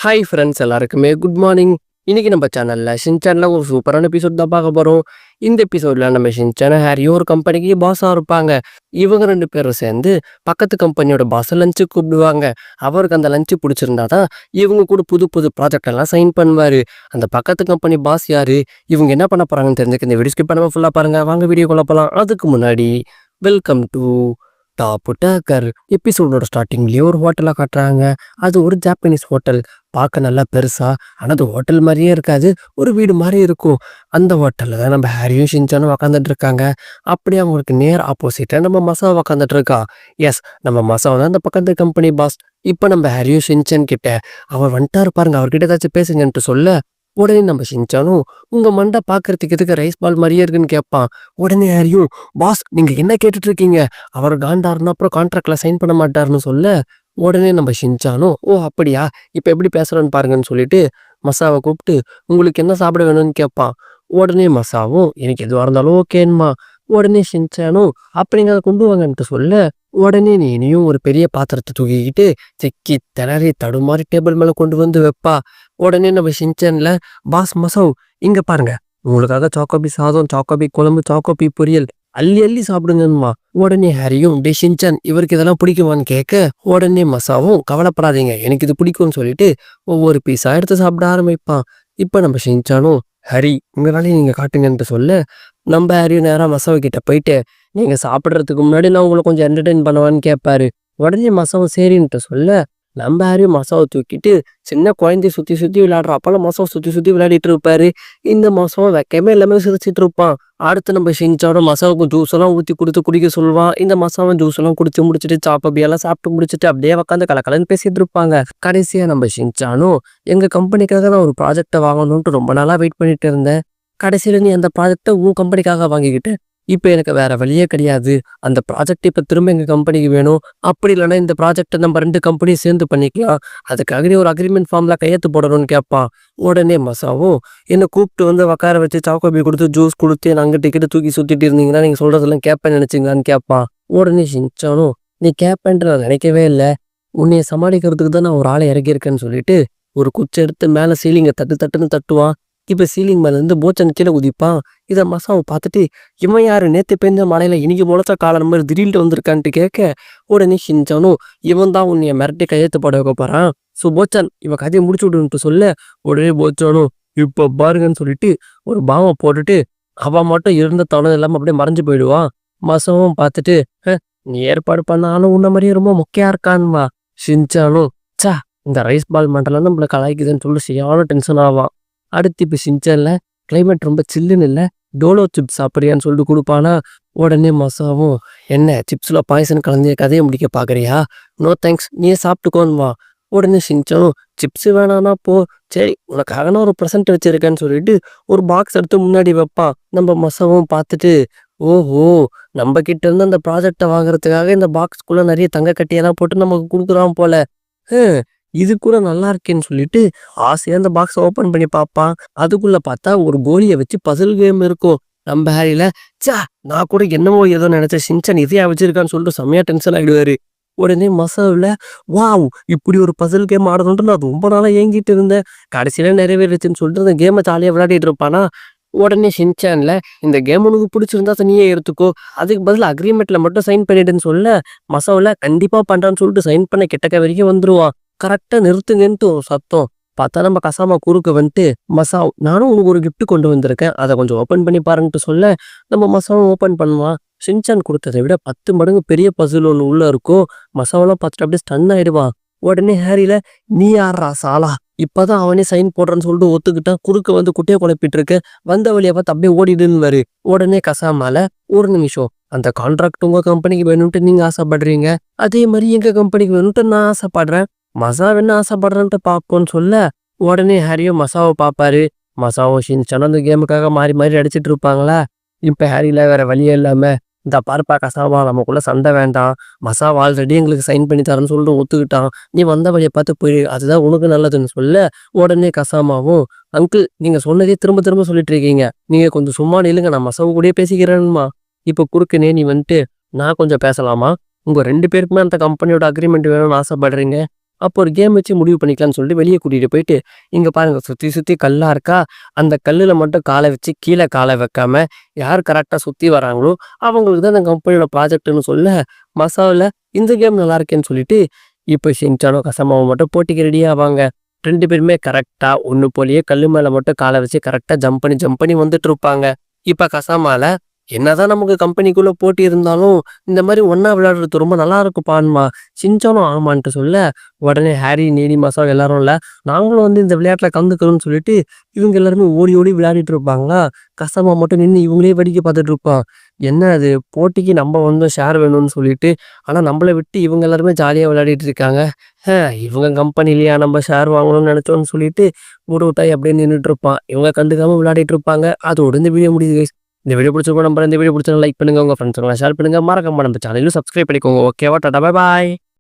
Hi friends எல்லாருக்குமே good morning. இன்னைக்கு நம்ம ஷின்சான்ல ஒரு சூப்பரான எபிசோட் தான் பார்க்க போகிறோம். இந்த எபிசோடில் நம்ம ஷின்சான் ஹாரியும் ஒரு கம்பெனிக்கு பாஸாக இருப்பாங்க. இவங்க 2 பேரும் சேர்ந்து பக்கத்து கம்பெனியோட பாஸை லஞ்சு கூப்பிடுவாங்க. அவருக்கு அந்த லஞ்சு பிடிச்சிருந்தா தான் இவங்க கூட புது புது ப்ராஜெக்ட் எல்லாம் சைன் பண்ணுவார். அந்த பக்கத்து கம்பெனி பாஸ் யார், இவங்க என்ன பண்ண போகிறாங்கன்னு தெரிஞ்சுக்க இந்த வீடியோ ஸ்கிப் பண்ணாமல் ஃபுல்லாக பாருங்கள். வாங்க வீடியோக்குள்ள போகலாம். அதுக்கு முன்னாடி வெல்கம் டு டாப் டக்கர். எபிசோடோட ஸ்டார்டிங்லேயே ஒரு ஹோட்டலாக காட்டுறாங்க. அது ஒரு ஜாப்பனீஸ் ஹோட்டல். பார்க்க நல்லா பெருசா, ஆனால் அது ஹோட்டல் மாதிரியே இருக்காது, ஒரு வீடு மாதிரி இருக்கும். அந்த ஹோட்டலில் தான் நம்ம ஹாரியும் ஷின்சானும் உக்காந்துட்டு இருக்காங்க. அப்படியே அவங்களுக்கு நேர் ஆப்போசிட்டாக நம்ம மசாவை உக்காந்துட்டு இருக்கா. எஸ், நம்ம மசாவை தான் அந்த பக்கத்து கம்பெனி பாஸ். இப்போ நம்ம ஹாரியும் ஷின்சான் கிட்ட அவர் வந்துட்டாரு பாருங்க, அவர்கிட்ட ஏதாச்சும் பேசுங்கன்ட்டு சொல்ல, உடனே நம்ம ஷின்சானும் உங்க மண்டை பாக்குறதுக்கு எதுக்கு ரைஸ் பால் மாதிரியே இருக்குன்னு கேட்பான். உடனே ஹாரியும், பாஸ் நீங்க என்ன கேட்டுட்டு இருக்கீங்க, அவர் காண்டாருன்னா அப்புறம் கான்ட்ராக்ட்ல சைன் பண்ண மாட்டாருன்னு சொல்ல, உடனே நம்ம ஷின்சானும் ஓ அப்படியா, இப்போ எப்படி பேசுறேன்னு பாருங்கன்னு சொல்லிட்டு மசாவை கூப்பிட்டு உங்களுக்கு என்ன சாப்பிட வேணும்னு கேட்பான். உடனே மசாவும் எனக்கு எதுவாக இருந்தாலும் ஓகேன்மா. உடனே ஷின்சானும் அப்படிங்க அதை கொண்டு வாங்கன்ட்டு சொல்ல, உடனே நீயும் ஒரு பெரிய பாத்திரத்தை தூக்கிக்கிட்டு சிக்கி திணறி தடுமாறி டேபிள் மேலே கொண்டு வந்து வைப்பா. உடனே நம்ம ஷின்சான்ல, பாஸ் மசாவ் இங்க பாருங்க, உங்களுக்காக சாக்கோபி சாதம், சாக்கோபி குழம்பு, சாக்கோபி பொரியல் அள்ளி அள்ளி சாப்பிடுங்கம்மா. உடனே ஹாரியும் டே ஷின்சான் இவருக்கு இதெல்லாம் பிடிக்குமான்னு கேட்க, உடனே மசாவும் கவலைப்படாதீங்க எனக்கு இது பிடிக்கும்னு சொல்லிட்டு ஒவ்வொரு பீஸா எடுத்து சாப்பிட ஆரம்பிப்பான். இப்போ நம்ம ஷின்சானும் ஹரி உங்க வேலையை நீங்க காட்டுங்கன்ட்டு சொல்ல, நம்ம ஹாரியும் நேராக மசாவை கிட்ட போயிட்டு நீங்க சாப்பிட்றதுக்கு முன்னாடி நான் உங்களை கொஞ்சம் என்டர்டெயின் பண்ணுவான்னு கேட்பாரு. உடனே மசாவும் சரின்ட்டு சொல்ல, நம்ம ஹாரியும் மசாவை தூக்கிட்டு சின்ன குழந்தைய சுற்றி சுற்றி விளையாடுற அப்பெல்லாம் மசாவை சுற்றி சுற்றி விளையாடிட்டு இருப்பாரு. இந்த மசாவை வைக்கமே எல்லாமே சிரிச்சிட்டு இருப்பான். அடுத்து நம்ம ஷின்சானோட மசாவுக்கு ஜூஸ் எல்லாம் ஊற்றி கொடுத்து குடிக்க சொல்லுவான். இந்த மசாவை ஜூஸ் எல்லாம் குடிச்சு முடிச்சுட்டு சாப்பபியெல்லாம் சாப்பிட்டு முடிச்சுட்டு அப்படியே உட்காந்து கலக்கலன்னு பேசிட்டு இருப்பாங்க. கடைசியா நம்ம ஷின்சானும் எங்க கம்பெனிக்காக நான் ஒரு ப்ராஜெக்டை வாங்கணும்ட்டு ரொம்ப நாளா வெயிட் பண்ணிட்டு இருந்தேன். கடைசியில நீ அந்த ப்ராஜெக்டை உன் கம்பெனிக்காக வாங்கிக்கிட்டு இப்போ எனக்கு வேற வழியே கிடையாது, அந்த ப்ராஜெக்ட் இப்போ திரும்ப எங்கள் கம்பெனிக்கு வேணும், அப்படி இல்லைன்னா இந்த ப்ராஜெக்டை நம்ம 2 கம்பெனியும் சேர்ந்து பண்ணிக்கலாம், அதுக்காக நீ ஒரு அக்ரிமெண்ட் ஃபார்மில் கையெழுத்து போடணும்னு கேட்பான். உடனே மசாவும் என்னை கூப்பிட்டு வந்து உட்கார வச்சு சாக்கோபி கொடுத்து ஜூஸ் கொடுத்து நான் அங்கே டிக்கெட்டு தூக்கி சுற்றிட்டு இருந்தீங்கன்னா நீங்கள் சொல்கிறதெல்லாம் கேட்பேன்னு நினச்சிங்களான்னு கேட்பான். உடனே ஷின்சானும் நீ கேட்பேன்ட்டு நான் நினைக்கவே இல்லை, உன்னைய சமாளிக்கிறதுக்கு தான் நான் ஒரு ஆளை இறக்கியிருக்கேன்னு சொல்லிட்டு ஒரு குச்சி எடுத்து மேலே சீலிங்கை தட்டுன்னு தட்டுவான். இப்போ சீலிங் மேலேருந்து போச்சன் கீழே குதிப்பான். இதை மசாவை பார்த்துட்டு இவன் யாரு, நேற்று பெஞ்ச மலையில இன்னைக்கு முளைச்ச காலம் நம்பர் திடீர்னு வந்திருக்கான்ட்டு கேட்க, உடனே ஷின்சானும் இவன் தான் உன்னைய மிரட்டி கையெழுத்து போட வைக்க போறான், ஸோ போச்சன் இவன் கதையை முடிச்சு விடுன்ட்டு சொல்ல, உடனே போச்சானும் இப்போ பாருங்கன்னு சொல்லிட்டு ஒரு பாவை போட்டுட்டு அவன் மட்டும் இருந்த தவணை இல்லாமல் அப்படியே மறைஞ்சு போயிடுவான். மசாவும் பார்த்துட்டு நீ ஏற்பாடு பண்ணாலும் உன்ன மாதிரியே ரொம்ப மொக்கையா இருக்கான்வா. ஷின்சானும் சா இந்த ரைஸ் பால் மண்டலம் நம்மளை கலாய்க்குதுன்னு சொல்லி சரியான டென்ஷன் ஆவான். அடுத்து இப்போ ஷின்சான்ல கிளைமேட் ரொம்ப சில்லுன்னு இல்லை, டோலோ சிப்ஸ் சாப்பிட்றியான்னு சொல்லிட்டு கொடுப்பானா. உடனே மசாவும் என்ன சிப்ஸில் பாய்சன் கலந்து கதையை முடிக்க பார்க்குறியா, நோ தேங்க்ஸ் நீயே சாப்பிட்டுக்கோன்னுவா. உடனே ஷின்சானும் சிப்ஸு வேணான்னா போ, சரி உனக்காக நான் ஒரு ப்ரெசென்ட் வச்சிருக்கேன்னு சொல்லிட்டு ஒரு பாக்ஸ் எடுத்து முன்னாடி வைப்பான். நம்ம மசாவும் பார்த்துட்டு ஓஹோ நம்ம கிட்ட இருந்து அந்த ப்ராஜெக்டை வாங்குறதுக்காக இந்த பாக்ஸ்குள்ளே நிறைய தங்க கட்டியெல்லாம் போட்டு நமக்கு கொடுக்குறான் போல, இது கூட நல்லா இருக்கேன்னு சொல்லிட்டு ஆசையா அந்த பாக்ஸ் ஓபன் பண்ணி பார்ப்பான். அதுக்குள்ள பார்த்தா ஒரு கோலியை வச்சு பசில் கேம் இருக்கும். நம்ம ஹாரியில சா நான் கூட என்னமோ ஏதோ நினைச்ச ஷின்சான் இதையா வச்சிருக்கான்னு சொல்லிட்டு செம்மையா டென்ஷன் ஆயிடுவாரு. உடனே மசாவில் வாவ் இப்படி ஒரு பசில் கேம் ஆடணுன்ட்டு நான் ரொம்ப நாளா ஏங்கிட்டு இருந்தேன், கடைசியில நிறைவேறுச்சுன்னு சொல்லிட்டு அந்த கேமை ஜாலியா விளையாடிட்டு இருப்பானா. உடனே ஷின்சான்ல இந்த கேம் உனக்கு பிடிச்சிருந்தா தனியே எடுத்துக்கோ, அதுக்கு பதில் அக்ரிமெண்ட்ல மட்டும் சைன் பண்ணிடுன்னு சொல்ல, மசாவில் கண்டிப்பா பண்றான்னு சொல்லிட்டு சைன் பண்ண கிட்டக்க வரைக்கும் வந்துருவான். கரெக்டா நிறுத்துங்கன்ட்டு ஒரு சத்தம் பார்த்தா நம்ம கசாமா குறுக்க வந்துட்டு, மசாவ் நானும் உனக்கு ஒரு கிஃப்ட் கொண்டு வந்திருக்கேன், அதை கொஞ்சம் ஓப்பன் பண்ணி பாருன்ட்டு சொல்ல, நம்ம மசாவும் ஓப்பன் பண்ணுவான். ஷின்சான் கொடுத்ததை விட 10 மடங்கு பெரிய பசில் ஒன்று உள்ள இருக்கும். மசாவெல்லாம் பார்த்துட்டு அப்படியே ஸ்டன் ஆயிடுவான். உடனே ஹாரியில நீ யாரா சாலா, இப்பதான் அவனே சைன் போடுறன்னு சொல்லிட்டு ஒத்துக்கிட்டான், குறுக்க வந்து குட்டையை குழப்பிட்டு இருக்க, வந்த வழியை பார்த்து அப்படியே ஓடிடுன்னு. உடனே கசாமால ஒரு நிமிஷம், அந்த கான்ட்ராக்ட் உங்க கம்பெனிக்கு வேணும்ட்டு நீங்க ஆசைப்படுறீங்க, அதே மாதிரி எங்க கம்பெனிக்கு வேணும்ட்டு நான் ஆசைப்படுறேன், மசா என்ன ஆசைப்படுறேன்ட்டு பார்ப்போன்னு சொல்ல, உடனே ஹாரியும் மசாவை பார்ப்பாரு. மசாவும் ஷின்சானும் அந்த கேமுக்காக மாறி மாறி அடிச்சிட்டு இருப்பாங்களா. இப்போ ஹாரியில வேற வழியே இல்லாம இந்த பார்ப்பா கசாவா நமக்குள்ள சண்டை வேண்டாம், மசாவா ஆல்ரெடி எங்களுக்கு சைன் பண்ணி தரேன்னு சொல்லிட்டு ஒத்துக்கிட்டான், நீ வந்த வழியை பார்த்து போயிடு அதுதான் உனக்கு நல்லதுன்னு சொல்ல, உடனே கசாமாவும் அங்கிள் நீங்க சொன்னதே திரும்ப திரும்ப சொல்லிட்டு இருக்கீங்க, நீங்க கொஞ்சம் சும்மா நில்லுங்க நான் மசாவு கூடயே பேசிக்கிறேன்மா. இப்போ குறுக்குனே நீ வந்துட்டு நான் கொஞ்சம் பேசலாமா, உங்க 2 பேருக்குமே அந்த கம்பெனியோட அக்ரிமெண்ட் வேணும்னு ஆசைப்படுறீங்க, அப்போ ஒரு கேம் வச்சு முடிவு பண்ணிக்கலாம்னு சொல்லிட்டு வெளியே கூட்டிட்டு போயிட்டு, இங்க பாருங்க சுத்தி சுத்தி கல்லா இருக்கா, அந்த கல்லுல மட்டும் காலை வச்சு கீழே காலை வைக்காம யார் கரெக்டா சுத்தி வராங்களோ அவங்களுக்கு தான் அந்த கம்பெனியோட ப்ராஜெக்ட்னு சொல்ல, மசால்ல இந்த கேம் நல்லா இருக்கேன்னு சொல்லிட்டு இப்போ ஷின்சானும் கசாமாவும் மட்டும் போட்டிக்கு ரெடி ஆவாங்க. 2 பேருமே கரெக்டா ஒண்ணு போலயே கல்லு மேல மட்டும் காலை வச்சு கரெக்டா ஜம்ப் பண்ணி வந்துட்டு இருப்பாங்க. இப்ப கசாமால என்னதான் நமக்கு கம்பெனிக்குள்ள போட்டி இருந்தாலும் இந்த மாதிரி ஒண்ணா விளையாடுறது ரொம்ப நல்லா இருக்கும்ப்பான்மா. ஷின்சானும் ஆமான்ட்டு சொல்ல, உடனே ஹாரி, நீலி, மசால் எல்லாரும் இல்ல நாங்களும் வந்து இந்த விளையாட்டுல கலந்துக்கிறோம்னு சொல்லிட்டு இவங்க எல்லாருமே ஓடி ஓடி விளையாடிட்டு இருப்பாங்களா. கசாமா மட்டும் நின்று இவங்களே வேடிக்கை பார்த்துட்டு இருப்பான். என்ன அது போட்டிக்கு நம்ம வந்து ஷேர் வேணும்னு சொல்லிட்டு, ஆனா நம்மளை விட்டு இவங்க எல்லாருமே ஜாலியா விளையாடிட்டு இருக்காங்க. இவங்க கம்பெனிலயா நம்ம ஷேர் வாங்கணும்னு நினைச்சோம்னு சொல்லிட்டு ஊட்டாய் அப்படியே நின்றுட்டு இருப்பான். இவங்க கண்டுக்காம விளையாடிட்டு இருப்பாங்க. அதோட இந்த வீடியோ முடியுது guys. இந்த வீடியோ பிடிச்சிருக்கோம். நம்ம இந்த வீடியோ பிடிச்சா லைக் பண்ணுங்க, உங்க ஃப்ரெண்ட்ஸ் ஷேர் பண்ணுங்க, மறக்காம நம்ம சேனலையும் சப்ஸ்கிரைப் பண்ணிக்கோங்க. ஓகேவா, டாடா, பை பாய்.